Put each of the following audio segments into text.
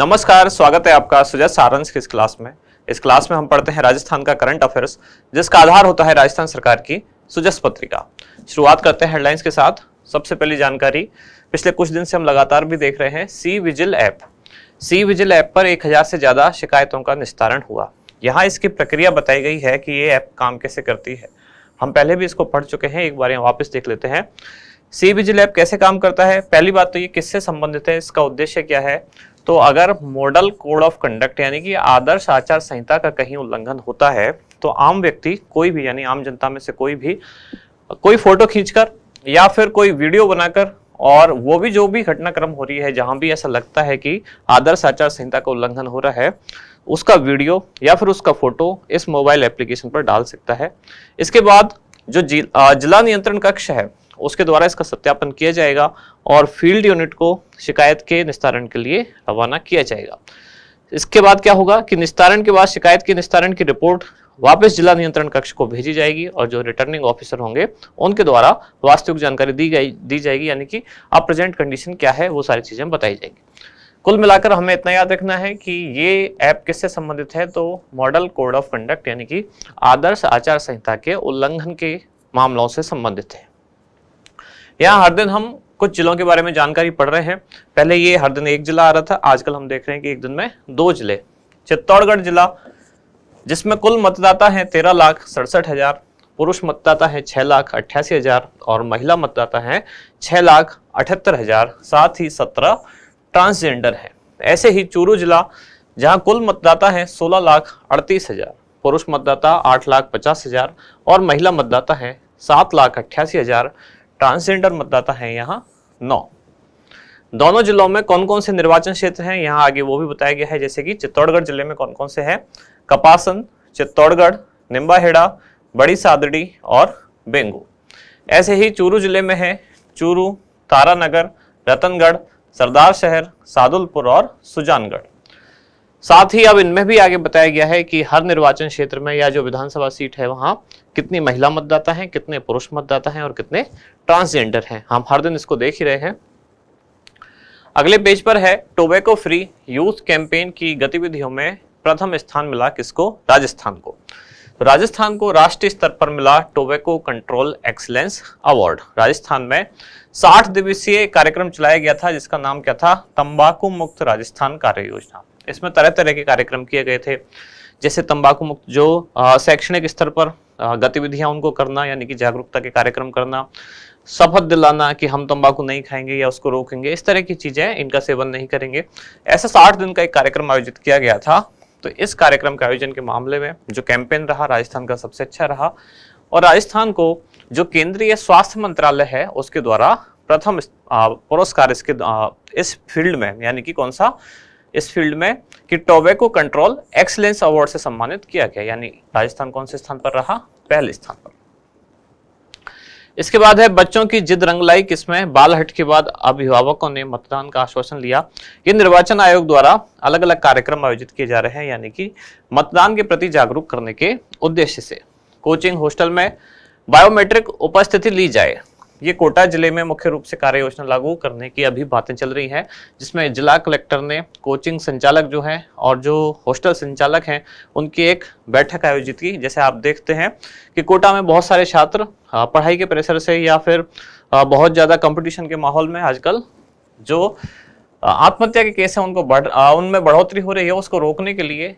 नमस्कार, स्वागत है आपका सुजय सारंश की इस क्लास में। इस क्लास में हम पढ़ते हैं राजस्थान का करंट अफेयर्स, जिसका आधार होता है राजस्थान सरकार की सुजस पत्रिका। शुरुआत करते हैं हेडलाइंस के साथ। सबसे पहली जानकारी, पिछले कुछ दिन से हम लगातार भी देख रहे हैं C vigil app. C vigil app पर 1000 से ज्यादा शिकायतों का निस्तारण हुआ। यहाँ इसकी प्रक्रिया बताई गई है कि ये ऐप काम कैसे करती है। हम पहले भी इसको पढ़ चुके हैं, एक बार यहाँ वापस देख लेते हैं। सी विजिल ऐप कैसे काम करता है? पहली बात तो ये किससे संबंधित है, इसका उद्देश्य क्या है। तो अगर मॉडल कोड ऑफ कंडक्ट यानी कि आदर्श आचार संहिता का कहीं उल्लंघन होता है तो आम व्यक्ति कोई भी यानी आम जनता में से कोई भी कोई फोटो खींचकर या फिर कोई वीडियो बनाकर, और वो भी जो भी घटनाक्रम हो रही है जहां भी ऐसा लगता है कि आदर्श आचार संहिता का उल्लंघन हो रहा है, उसका वीडियो या फिर उसका फोटो इस मोबाइल एप्लीकेशन पर डाल सकता है। इसके बाद जो जिला नियंत्रण कक्ष है उसके द्वारा इसका सत्यापन किया जाएगा और फील्ड यूनिट को शिकायत के निस्तारण के लिए रवाना किया जाएगा। इसके बाद क्या होगा कि निस्तारण के बाद शिकायत के निस्तारण की रिपोर्ट वापस जिला नियंत्रण कक्ष को भेजी जाएगी और जो रिटर्निंग ऑफिसर होंगे उनके द्वारा वास्तविक जानकारी दी जाएगी, यानी कि अब प्रेजेंट कंडीशन क्या है वो सारी चीजें बताई जाएगी। कुल मिलाकर हमें इतना याद रखना है कि ये ऐप किससे संबंधित है, तो मॉडल कोड ऑफ कंडक्ट यानी कि आदर्श आचार संहिता के उल्लंघन के मामलों से संबंधित है। यहाँ हर दिन हम कुछ जिलों के बारे में जानकारी पढ़ रहे हैं। पहले ये हर दिन एक जिला आ रहा था, आजकल हम देख रहे हैं कि एक दिन में 2 जिले। चित्तौड़गढ़ जिला, जिसमें कुल मतदाता हैं 13,67,000, पुरुष मतदाता हैं 6,88,000 और महिला मतदाता हैं 6,78,000, साथ ही 17 ट्रांसजेंडर हैं। ऐसे ही चूरू जिला, जहां कुल मतदाता हैं 16,38,000, पुरुष मतदाता 8,50,000 और महिला मतदाता हैं 7,88,000, ट्रांसजेंडर मतदाता हैं यहाँ 9। दोनों जिलों में कौन कौन से निर्वाचन क्षेत्र हैं यहाँ आगे वो भी बताया गया है, जैसे कि चित्तौड़गढ़ जिले में कौन कौन से हैं, कपासन, चित्तौड़गढ़, निम्बाहेड़ा, बड़ी सादड़ी और बेंगू। ऐसे ही चूरू जिले में है चूरू, तारानगर, रतनगढ़, सरदार शहर, सादुलपुर और सुजानगढ़। साथ ही अब इनमें भी आगे बताया गया है कि हर निर्वाचन क्षेत्र में या जो विधानसभा सीट है वहां कितनी महिला मतदाता हैं, कितने पुरुष मतदाता हैं और कितने ट्रांसजेंडर हैं। हम हर दिन इसको देख ही रहे हैं। अगले पेज पर है टोबैको फ्री यूथ कैंपेन की गतिविधियों में प्रथम स्थान मिला किसको? राजस्थान को। तो राजस्थान को राष्ट्रीय स्तर पर मिला tobacco control excellence award. Rajasthan में 60 दिवसीय कार्यक्रम चलाया गया था जिसका नाम क्या था? तंबाकू मुक्त राजस्थान कार्य योजना। इसमें तरह तरह के कार्यक्रम किए गए थे, जैसे तंबाकू मुक्त जो शैक्षणिक स्तर पर गतिविधियां उनको करना, यानी कि जागरूकता के कार्यक्रम करना, शपथ दिलाना कि हम तंबाकू नहीं खाएंगे या उसको रोकेंगे, इस तरह की चीजें, इनका सेवन नहीं करेंगे। ऐसा 60 दिन का एक कार्यक्रम आयोजित किया गया था। तो इस कार्यक्रम के आयोजन के मामले में जो कैंपेन रहा राजस्थान का सबसे अच्छा रहा और राजस्थान को जो केंद्रीय स्वास्थ्य मंत्रालय है उसके द्वारा प्रथम पुरस्कार इसके इस फील्ड में, यानी कि कौन सा? इस फील्ड में कि टोबैको कंट्रोल एक्सीलेंस अवार्ड से सम्मानित किया गया, यानी राजस्थान कौन से स्थान पर रहा? पहले स्थान पर। इसके बाद है बच्चों की जिद रंग लाई किसमें? बालहट के बाद अभिभावकों ने मतदान का आश्वासन लिया। ये निर्वाचन आयोग द्वारा अलग अलग कार्यक्रम आयोजित किए जा रहे हैं, यानी कि मतदान के प्रति जागरूक करने के उद्देश्य से। कोचिंग हॉस्टल में बायोमेट्रिक उपस्थिति ली जाए। ये कोटा जिले में मुख्य रूप से कार्य योजना लागू करने की अभी बातें चल रही हैं, जिसमें जिला कलेक्टर ने कोचिंग संचालक जो हैं और जो हॉस्टल संचालक हैं उनकी एक बैठक आयोजित की। जैसे आप देखते हैं कि कोटा में बहुत सारे छात्र पढ़ाई के प्रेशर से या फिर बहुत ज़्यादा कंपटीशन के माहौल में आजकल जो आत्महत्या के केस हैं उनमें बढ़ोतरी हो रही है। उसको रोकने के लिए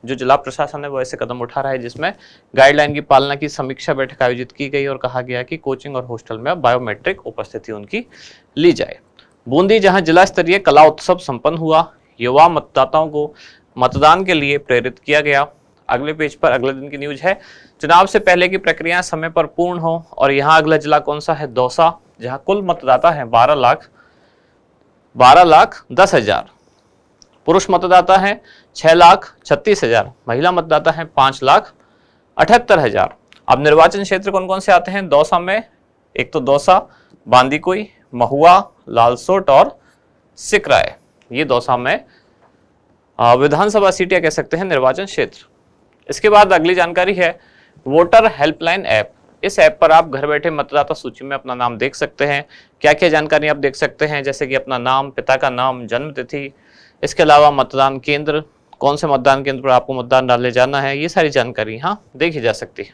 जो जिला प्रशासन है वो ऐसे कदम उठा रहा है, जिसमें गाइडलाइन की पालना की समीक्षा बैठक आयोजित की गई और कहा गया कि कोचिंग और हॉस्टल में बायोमेट्रिक उपस्थिति उनकी ली जाए। बूंदी, जहां जिला स्तरीय कला उत्सव संपन्न हुआ, युवा मतदाताओं को मतदान के लिए प्रेरित किया गया। अगले पेज पर अगले दिन की न्यूज है, चुनाव से पहले की प्रक्रिया समय पर पूर्ण हो। और यहाँ अगला जिला कौन सा है? दौसा, जहाँ कुल मतदाता है 12,10,000, पुरुष मतदाता हैं 6,36,000, महिला मतदाता हैं 5,78,000। अब निर्वाचन क्षेत्र कौन कौन से आते हैं दौसा में? एक तो दौसा, बांदीकुई, महुआ, लालसोट और सिकराय। ये दौसा में विधानसभा सीट या कह सकते हैं निर्वाचन क्षेत्र। इसके बाद अगली जानकारी है वोटर हेल्पलाइन ऐप। इस ऐप पर आप घर बैठे मतदाता सूची में अपना नाम देख सकते हैं। क्या क्या जानकारी आप देख सकते हैं, जैसे कि अपना नाम, पिता का नाम, जन्म तिथि, इसके अलावा मतदान केंद्र, कौन से मतदान केंद्र पर आपको मतदान डालने जाना है, ये सारी जानकारी यहाँ देखी जा सकती है।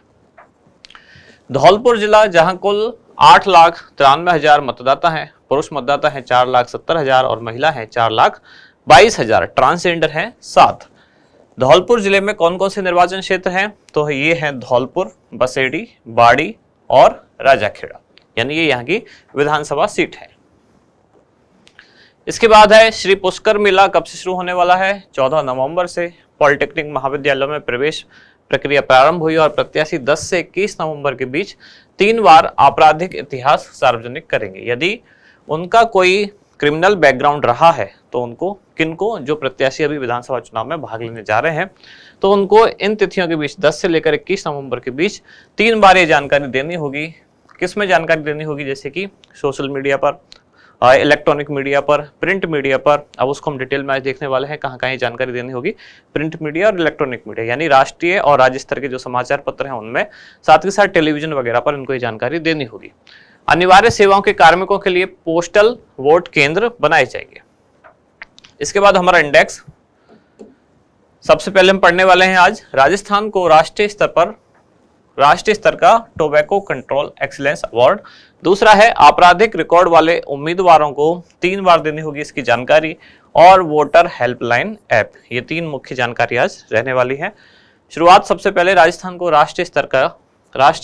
धौलपुर जिला, जहां कुल 8,93,000 मतदाता हैं, पुरुष मतदाता हैं 4,70,000 और महिला है 4,22,000, ट्रांसजेंडर हैं 7। धौलपुर जिले में कौन कौन से निर्वाचन क्षेत्र हैं, तो ये हैं धौलपुर, बसेड़ी, बाड़ी और राजाखेड़ा, यानी ये यहाँ की विधानसभा सीट है। इसके बाद है श्री पुष्कर मेला, कब से शुरू होने वाला है, 14 नवंबर से। पॉलिटेक्निक महाविद्यालयों में प्रवेश प्रक्रिया प्रारंभ हुई और प्रत्याशी 10 से 21 नवंबर के बीच 3 बार आपराधिक इतिहास सार्वजनिक करेंगे। यदि उनका कोई क्रिमिनल बैकग्राउंड रहा है तो उनको, किनको, जो प्रत्याशी अभी विधानसभा चुनाव में भाग लेने जा रहे हैं, तो उनको इन तिथियों के बीच 10 से लेकर 21 नवंबर के बीच 3 बार ये जानकारी देनी होगी। किस में जानकारी देनी होगी, जैसे कि सोशल मीडिया पर, इलेक्ट्रॉनिक मीडिया पर, प्रिंट मीडिया पर। अब उसको हम डिटेल में आज देखने वाले हैं कहाँ कहाँ ये जानकारी देनी होगी। प्रिंट मीडिया और इलेक्ट्रॉनिक मीडिया, यानी राष्ट्रीय और राज्य स्तर के जो समाचार पत्र हैं उनमें, साथ ही साथ टेलीविजन वगैरह पर इनको ये जानकारी देनी होगी। अनिवार्य सेवाओं के कार्मिकों के लिए पोस्टल वोट केंद्र बनाए जाएंगे। इसके बाद हमारा इंडेक्स, सबसे पहले हम पढ़ने वाले हैं आज राजस्थान को राष्ट्रीय स्तर का टोबैको कंट्रोल एक्सीलेंस अवार्ड। दूसरा है आपराधिक रिकॉर्ड वाले उम्मीदवारों को 3 बार देनी होगी इसकी जानकारी, और वोटर हेल्पलाइन ऐप। ये 3 मुख्य जानकारी आज रहने वाली है। शुरुआत सबसे पहले राजस्थान को राष्ट्रीय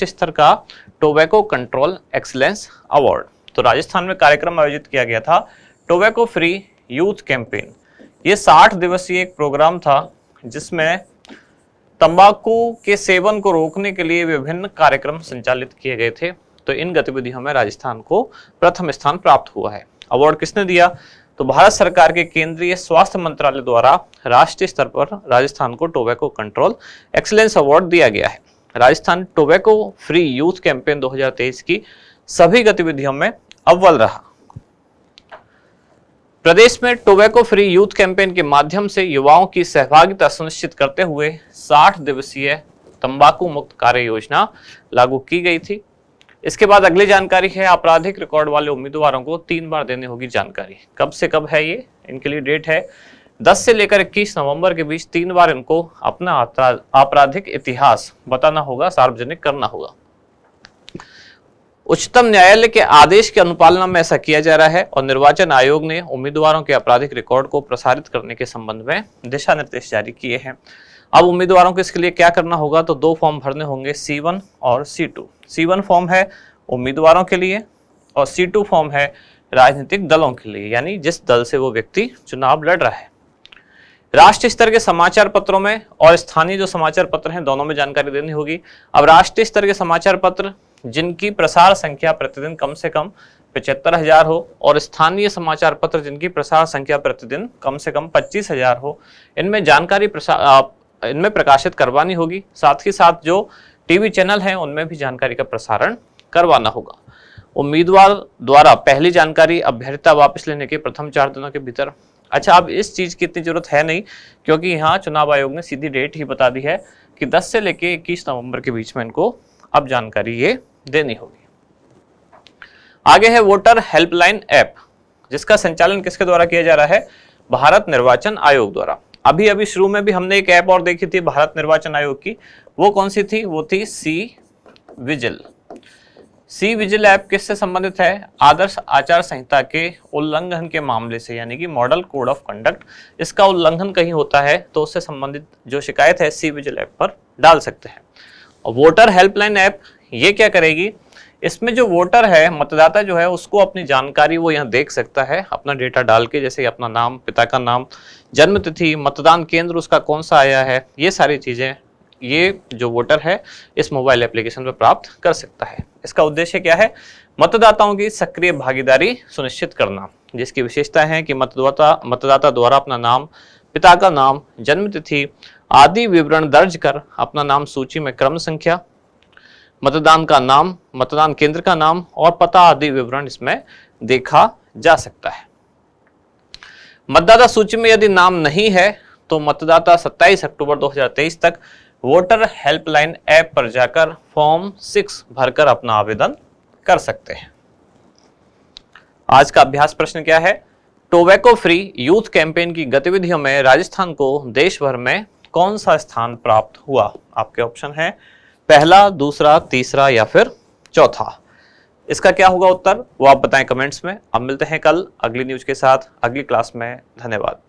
स्तर का टोबैको कंट्रोल एक्सीलेंस अवार्ड। तो राजस्थान में कार्यक्रम आयोजित किया गया था टोबैको फ्री यूथ कैंपेन। ये 60 दिवसीय एक प्रोग्राम था जिसमें तंबाकू के सेवन को रोकने के लिए विभिन्न कार्यक्रम संचालित किए गए थे। तो इन गतिविधियों में राजस्थान को प्रथम स्थान प्राप्त हुआ है। अवार्ड किसने दिया, तो भारत सरकार के केंद्रीय स्वास्थ्य मंत्रालय द्वारा राष्ट्रीय स्तर पर राजस्थान को टोबैको कंट्रोल एक्सीलेंस अवार्ड दिया गया है। Rajasthan tobacco free youth campaign 2023 की सभी गतिविधियों में अव्वल रहा। प्रदेश में टोबैको फ्री यूथ कैंपेन के माध्यम से युवाओं की सहभागिता सुनिश्चित करते हुए 60 दिवसीय तंबाकू मुक्त कार्य योजना लागू की गई थी। इसके बाद अगली जानकारी है आपराधिक रिकॉर्ड वाले उम्मीदवारों को 3 बार देनी होगी जानकारी। कब से कब है ये, इनके लिए डेट है 10 से लेकर 21 नवंबर के बीच 3 बार इनको अपना आपराधिक इतिहास बताना होगा, सार्वजनिक करना होगा। उच्चतम न्यायालय के आदेश की अनुपालना में ऐसा किया जा रहा है और निर्वाचन आयोग ने उम्मीदवारों के आपराधिक रिकॉर्ड को प्रसारित करने के संबंध में दिशा निर्देश जारी किए हैं। अब उम्मीदवारों को इसके लिए क्या करना होगा, तो 2 फॉर्म भरने होंगे, C1 और C2। C1 फॉर्म है उम्मीदवारों के लिए और C2 फॉर्म है राजनीतिक दलों के लिए, यानी जिस दल से वो व्यक्ति चुनाव लड़ रहा है। राष्ट्रीय स्तर के समाचार पत्रों में और स्थानीय जो समाचार पत्र हैं दोनों में जानकारी देनी होगी। अब राष्ट्रीय स्तर के समाचार पत्र जिनकी प्रसार संख्या प्रतिदिन कम से कम 75,000 हो और स्थानीय समाचार पत्र जिनकी प्रसार संख्या प्रतिदिन कम से कम 25,000 हो, इनमें जानकारी इनमें प्रकाशित करवानी होगी। साथ ही साथ जो टीवी चैनल हैं उनमें भी जानकारी का प्रसारण करवाना होगा। उम्मीदवार द्वारा पहली जानकारी अभ्यर्थता वापस लेने के प्रथम 4 दिनों के भीतर। अच्छा, अब इस चीज की इतनी जरूरत है नहीं, क्योंकि यहाँ चुनाव आयोग ने सीधी डेट ही बता दी है कि 10 से लेकर 21 नवंबर के बीच में इनको अब जानकारी ये देनी होगी। आगे है वोटर हेल्पलाइन ऐप, जिसका संचालन किसके द्वारा किया जा रहा है, भारत निर्वाचन आयोग द्वारा। अभी शुरू में भी हमने एक ऐप और देखी थी भारत निर्वाचन आयोग की, वो कौन सी थी, वो थी सी विजिल ऐप किससे संबंधित है, आदर्श आचार संहिता के उल्लंघन के मामले से, यानी कि मॉडल कोड ऑफ कंडक्ट, इसका उल्लंघन कहीं होता है तो उससे संबंधित जो शिकायत है सी विजिल ऐप पर डाल सकते हैं। और वोटर हेल्पलाइन ऐप ये क्या करेगी, इसमें जो वोटर है, मतदाता जो है, उसको अपनी जानकारी वो यहाँ देख सकता है अपना डेटा डाल के, जैसे अपना नाम, पिता का नाम, जन्म तिथि, मतदान केंद्र उसका कौन सा आया है, ये सारी चीजें ये जो वोटर है इस मोबाइल एप्लीकेशन पर प्राप्त कर सकता है। इसका उद्देश्य क्या है, मतदाताओं की सक्रिय भागीदारी सुनिश्चित करना, जिसकी विशेषता है कि मतदाता द्वारा अपना नाम, पिता का नाम, जन्म तिथि आदि विवरण दर्ज कर अपना नाम सूची में क्रम संख्या, मतदान का नाम, मतदान केंद्र का नाम और पता आदि विवरण इसमें देखा जा सकता है। मतदाता सूची में यदि नाम नहीं है तो मतदाता 27 अक्टूबर 2023 तक वोटर हेल्पलाइन ऐप पर जाकर फॉर्म 6 भरकर अपना आवेदन कर सकते हैं। आज का अभ्यास प्रश्न क्या है, टोबैको फ्री यूथ कैंपेन की गतिविधियों में राजस्थान को देश भर में कौन सा स्थान प्राप्त हुआ? आपके ऑप्शन है पहला, दूसरा, तीसरा या फिर चौथा। इसका क्या होगा उत्तर, वो आप बताएं कमेंट्स में। अब मिलते हैं कल अगली न्यूज के साथ अगली क्लास में। धन्यवाद।